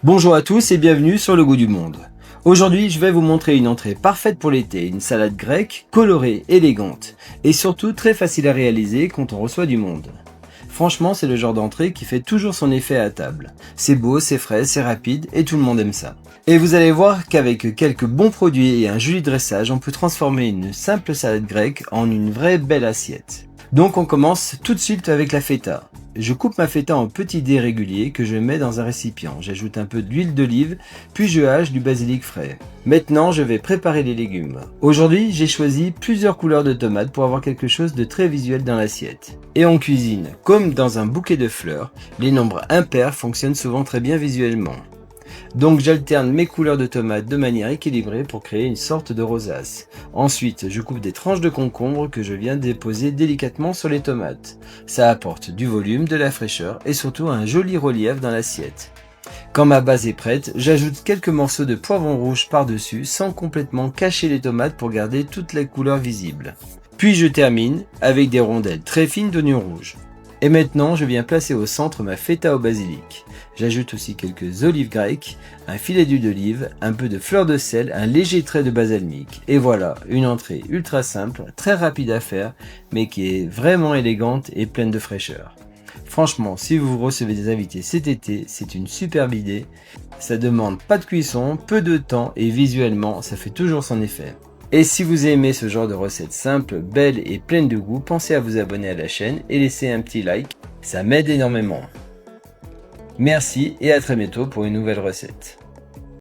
Bonjour à tous et bienvenue sur Le Goût du Monde. Aujourd'hui, je vais vous montrer une entrée parfaite pour l'été, une salade grecque, colorée, élégante et surtout très facile à réaliser quand on reçoit du monde. Franchement, c'est le genre d'entrée qui fait toujours son effet à table. C'est beau, c'est frais, c'est rapide et tout le monde aime ça. Et vous allez voir qu'avec quelques bons produits et un joli dressage, on peut transformer une simple salade grecque en une vraie belle assiette. Donc on commence tout de suite avec la feta. Je coupe ma feta en petits dés réguliers que je mets dans un récipient. J'ajoute un peu d'huile d'olive, puis je hache du basilic frais. Maintenant, je vais préparer les légumes. Aujourd'hui, j'ai choisi plusieurs couleurs de tomates pour avoir quelque chose de très visuel dans l'assiette. Et en cuisine, comme dans un bouquet de fleurs, les nombres impairs fonctionnent souvent très bien visuellement. Donc j'alterne mes couleurs de tomates de manière équilibrée pour créer une sorte de rosace. Ensuite, je coupe des tranches de concombre que je viens déposer délicatement sur les tomates. Ça apporte du volume, de la fraîcheur et surtout un joli relief dans l'assiette. Quand ma base est prête, j'ajoute quelques morceaux de poivron rouge par-dessus sans complètement cacher les tomates pour garder toute la couleur visible. Puis je termine avec des rondelles très fines d'oignons rouges. Et maintenant, je viens placer au centre ma feta au basilic. J'ajoute aussi quelques olives grecques, un filet d'huile d'olive, un peu de fleur de sel, un léger trait de balsamique. Et voilà, une entrée ultra simple, très rapide à faire, mais qui est vraiment élégante et pleine de fraîcheur. Franchement, si vous recevez des invités cet été, c'est une superbe idée. Ça demande pas de cuisson, peu de temps et visuellement, ça fait toujours son effet. Et si vous aimez ce genre de recettes simples, belles et pleines de goût, pensez à vous abonner à la chaîne et laisser un petit like, ça m'aide énormément. Merci et à très bientôt pour une nouvelle recette.